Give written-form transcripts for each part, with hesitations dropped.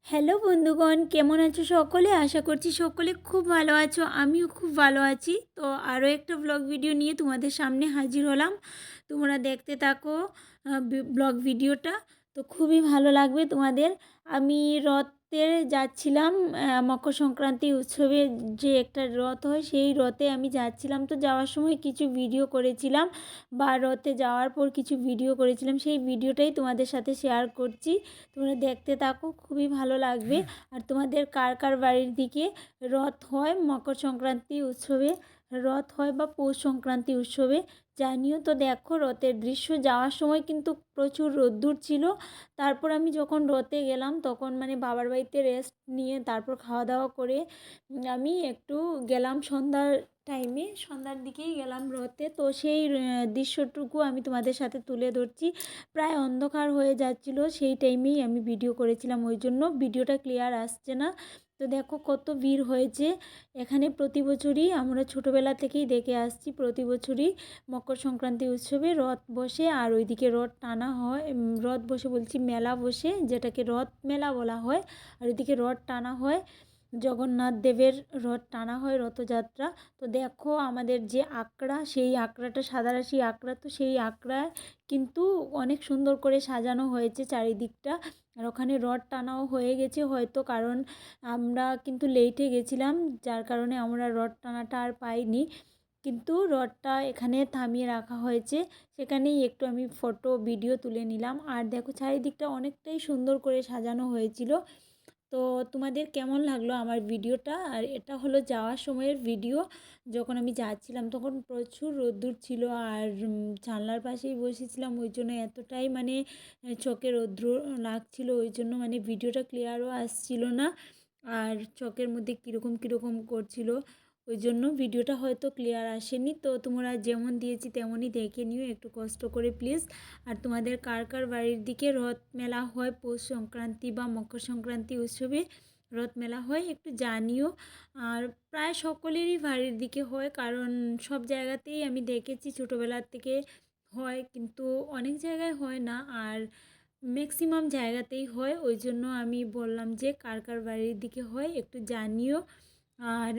Hello বন্ধুগণ, কেমন আছো সকলে? আশা করছি সকলে খুব ভালো আছো। আমিও খুব ভালো আছি। তো আরও একটা ব্লগ ভিডিও নিয়ে তোমাদের সামনে হাজির হলাম। তোমরা দেখতে থাকো ব্লগ ভিডিওটা। তো খুবই ভালো লাগবে তোমাদের। আমি রথে যাচ্ছিলাম, মকর সংক্রান্তি উৎসবে যে একটা রথ হয় সেই রথে আমি যাচ্ছিলাম। তো যাওয়ার সময় কিছু ভিডিও করেছিলাম বা রথে যাওয়ার পর কিছু ভিডিও করেছিলাম, সেই ভিডিওটাই তোমাদের সাথে শেয়ার করছি। তোমরা দেখতে থাকো, খুবই ভালো লাগবে। আর তোমাদের কার কার বাড়ির দিকে রথ হয়, মকর সংক্রান্তি উৎসবে রথ হয় বা পৌষ সংক্রান্তি উৎসবে জানিও। তো দেখো রথের দৃশ্য, যাওয়ার সময় কিন্তু প্রচুর রোদ্দুর ছিল। তারপর আমি যখন রথে গেলাম তখন মানে বাবার বাড়িতে রেস্ট নিয়ে তারপর খাওয়া দাওয়া করে আমি একটু গেলাম সন্ধ্যার দিকেই গেলাম রথে। তো সেই দৃশ্যটুকু আমি তোমাদের সাথে তুলে ধরছি। প্রায় অন্ধকার হয়ে যাচ্ছিল, সেই টাইমেই আমি ভিডিও করেছিলাম, ওই জন্য ভিডিওটা ক্লিয়ার আসছে না। তো দেখো কত ভিড় হয়েছে এখানে। প্রতি বছরই আমরা ছোটোবেলা থেকেই দেখে আসছি, প্রতি বছরই মকর সংক্রান্তি উৎসবে রথ বসে আর ওইদিকে রথ টানা হয়। রথ বসে বলছি, মেলা বসে, যেটাকে রথ মেলা বলা হয়। আর ওইদিকে রথ টানা হয়, জগন্নাথ দেবের রথ টানা হয়, রথযাত্রা। তো দেখো আমাদের যে আঁকড়া, সেই আঁকড়াটা সাদারাশি আঁকড়া, তো সেই আঁকড়ায় কিন্তু অনেক সুন্দর করে সাজানো হয়েছে চারিদিকটা। আর ওখানে রথ টানাও হয়ে গেছে হয়তো, কারণ আমরা কিন্তু লেটে গেছিলাম, যার কারণে আমরা রথ টানাটা আর পাইনি। কিন্তু রথটা এখানে থামিয়ে রাখা হয়েছে, সেখানেই একটু আমি ফটো ভিডিও তুলে নিলাম। আর দেখো চারিদিকটা অনেকটাই সুন্দর করে সাজানো হয়েছিল। তো তোমাদের কেমন লাগলো আমার ভিডিওটা? আর এটা হলো যাওয়ার সময়ের ভিডিও। যখন আমি যাচ্ছিলাম তখন প্রচুর রোদ্দুর ছিল, আর জানলার পাশেই বসেছিলাম, ওই জন্য এতটাই মানে চোখে রৌদ্র লাগছিল, ওই জন্য মানে ভিডিওটা ক্লিয়ারও আসছিল না। আর চোখের মধ্যে কীরকম কীরকম করছিল, ওই জন্য ভিডিওটা হয়তো ক্লিয়ার আসেনি। তো তোমরা যেমন দিয়েছি তেমনই দেখে নিও, একটু কষ্ট করে প্লিজ। আর তোমাদের কার কার বাড়ির দিকে রথ মেলা হয়, পৌষ সংক্রান্তি বা মকর সংক্রান্তি উৎসবে রথ মেলা হয়, একটু জানিও। আর প্রায় সকলেরই বাড়ির দিকে হয়, কারণ সব জায়গাতেই আমি দেখেছি ছোটোবেলার থেকে হয়, কিন্তু অনেক জায়গায় হয় না, আর ম্যাক্সিমাম জায়গাতেই হয়। ওই জন্য আমি বললাম যে কার কার বাড়ির দিকে হয় একটু জানিও। আর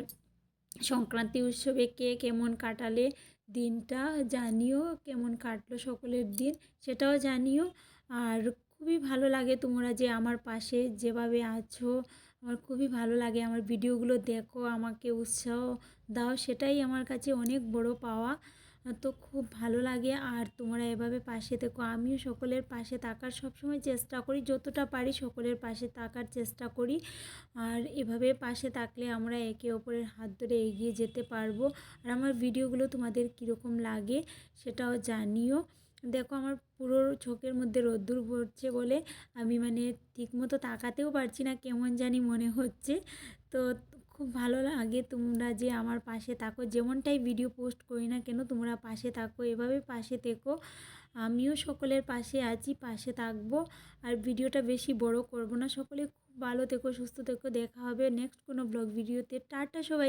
সংক্রান্তি উৎসবে কে কেমন কাটালে দিনটা জানিও, কেমন কাটলো সকলের দিন সেটাও জানিও। আর খুবই ভালো লাগে তোমরা যে আমার পাশে যেভাবে আছো, আমার খুবই ভালো লাগে। আমার ভিডিওগুলো দেখো, আমাকে উৎসাহ দাও, সেটাই আমার কাছে অনেক বড় পাওয়া। তো খুব ভালো লাগে। আর তোমরা এভাবে পাশে থেকো, আমিও সকলের পাশে থাকার সবসময় চেষ্টা করি, যতটা পারি সকলের পাশে থাকার চেষ্টা করি। আর এভাবে পাশে থাকলে আমরা একে অপরের হাত ধরে এগিয়ে যেতে পারবো। আর আমার ভিডিওগুলো তোমাদের কীরকম লাগে সেটাও জানিও। দেখো আমার পুরো চোখের মধ্যে রোদ্দুর পড়ছে বলে আমি মানে ঠিকমতো তাকাতেও পারছি না, কেমন জানি মনে হচ্ছে। তো খুব ভালো লাগে তোমরা যে আমার পাশে থাকো, যেমনটাই ভিডিও পোস্ট করি না কেন তোমরা পাশে থাকো, এভাবে পাশে থেকো। আমিও সকলের পাশে আছি, পাশে থাকবো। আর ভিডিওটা বেশি বড় করব না। সকলে খুব ভালো থেকো, সুস্থ থেকো। দেখা হবে নেক্সট কোনো ব্লগ ভিডিওতে। টাটা সবাই।